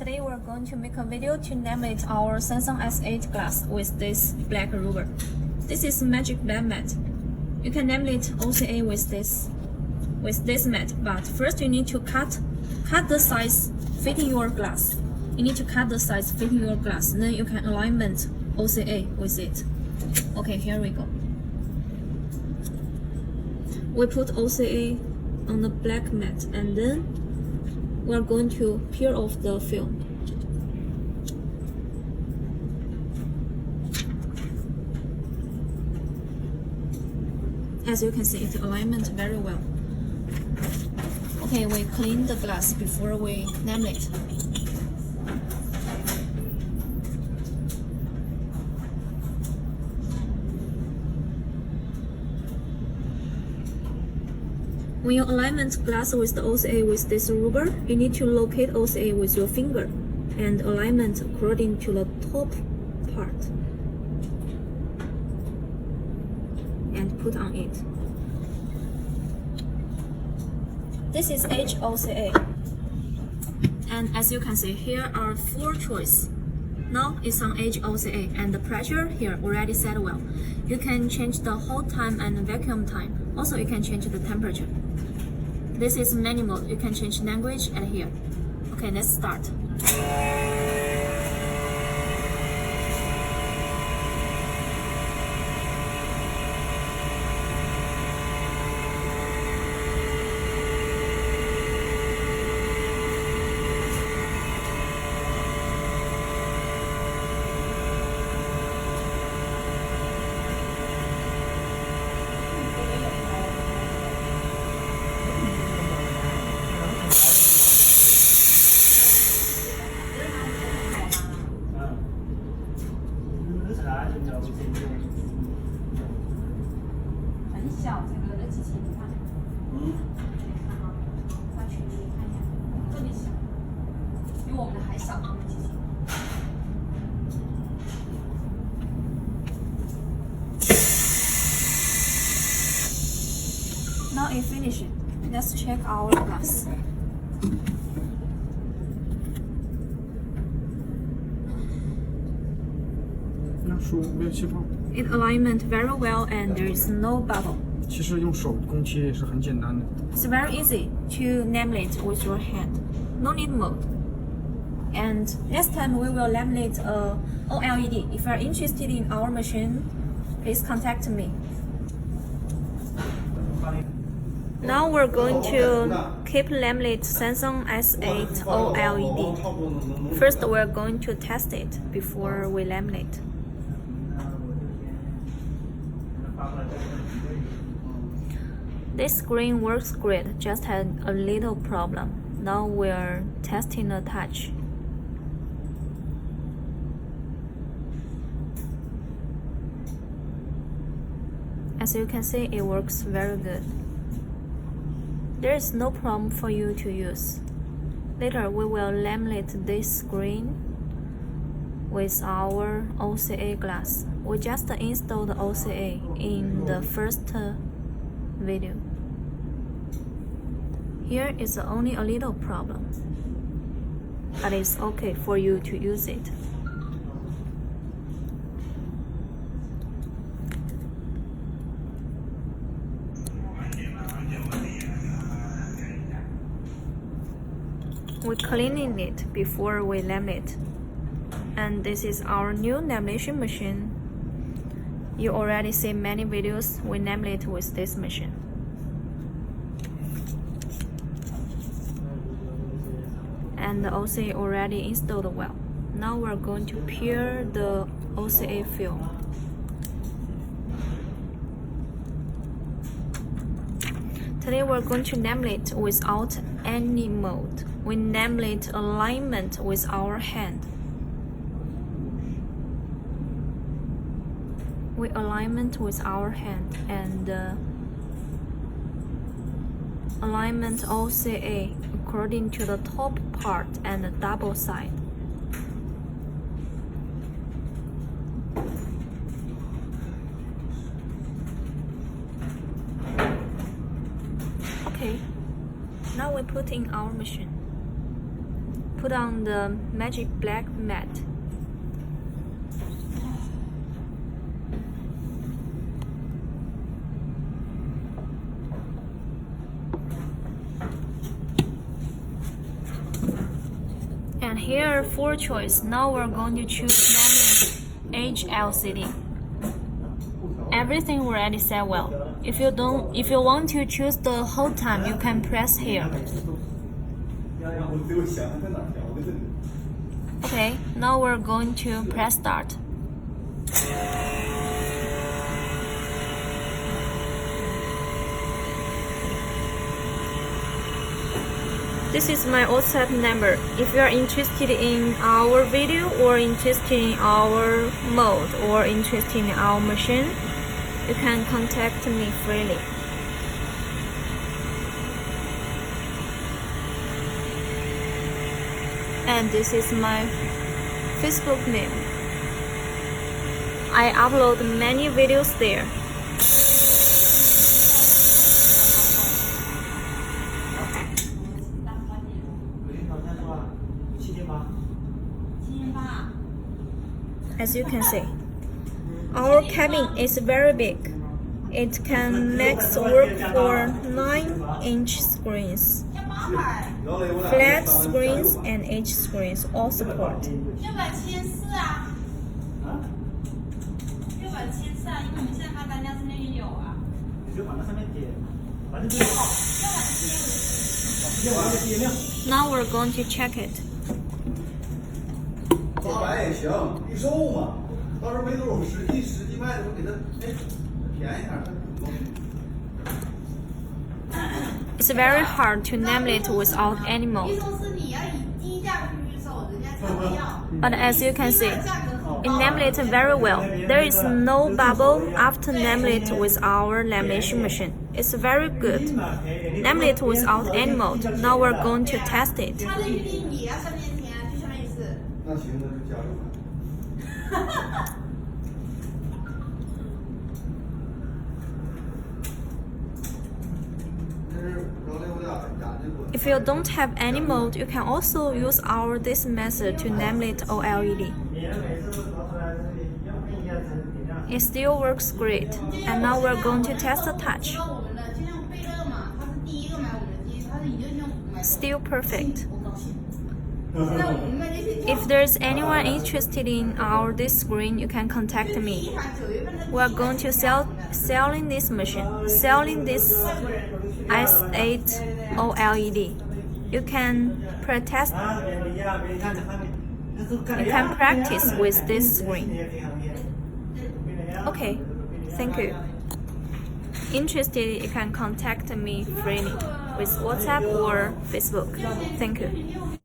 Today we're going to make a video to laminate our Samsung S8 glass with this black rubber. This is magic black mat. You can laminate OCA with this mat, but first you need to cut the size fitting your glass. You need to cut the size fitting your glass, then you can alignment OCA with it. Okay, here we go. We put OCA on the black mat and then we're going to peel off the film. As you can see, it alignment very well. Okay, we clean the glass before we laminate. When you alignment glass with the OCA with this rubber, you need to locate OCA with your finger and alignment according to the top part and put on it. This is edge OCA, and as you can see, here are 4 choices. Now it's on edge OCA and the pressure here already set well. You can change the hold time and vacuum time. Also, you can change the temperature. This is menu mode. You can change language at here. Okay, let's start. Now it finished. Let's check our glass. It alignment very well and there is no bubble. 其实用手工切也是很简单的。 It's very easy to laminate with your hand. No need mold. And next time we will laminate a OLED. If you are interested in our machine, please contact me. Now we're going to keep laminate Samsung S8 OLED. First we're going to test it before we laminate. This screen works great, just had a little problem. Now we're testing the touch. As you can see, it works very good. There is no problem for you to use. Later we will laminate this screen with our OCA glass. We just installed the OCA in the first video. Here is only a little problem, but it's okay for you to use it. We're cleaning it before we laminate. And this is our new lamination machine. You already see many videos we laminate with this machine. And the OCA already installed well. Now we're going to peel the OCA film. Today we're going to laminate without any mold. We laminate alignment with our hand. We alignment with our hand and alignment OCA according to the top part and the double side. Okay, now we put in our machine. put on the magic black mat. And here, for choice, now we're going to choose laminate HLCD. Everything already set well. If you want to choose the whole time, you can press here. Okay, now we're going to press start. This is my WhatsApp number. If you are interested in our video or interested in our mode or interested in our machine, you can contact me freely. And this is my Facebook name. I upload many videos there. As you can see, our cabin is very big. It can max work for 9-inch screens. Flat screens and H screens all support. Now we're going to check it. It's very hard to laminate without any mold. But as you can see, it laminates very well. There is no bubble after laminate with our lamination machine. It's very good. Laminate without any mold. Now we're going to test it. If you don't have any mold, you can also use this method to laminate OLED. It still works great. And now we're going to test the touch. Still perfect. If there's anyone interested in this screen, you can contact me. We're going to selling this machine, selling this S8 OLED. You can practice with this screen. Okay, thank you. Interested, you can contact me freely with WhatsApp or Facebook. Thank you.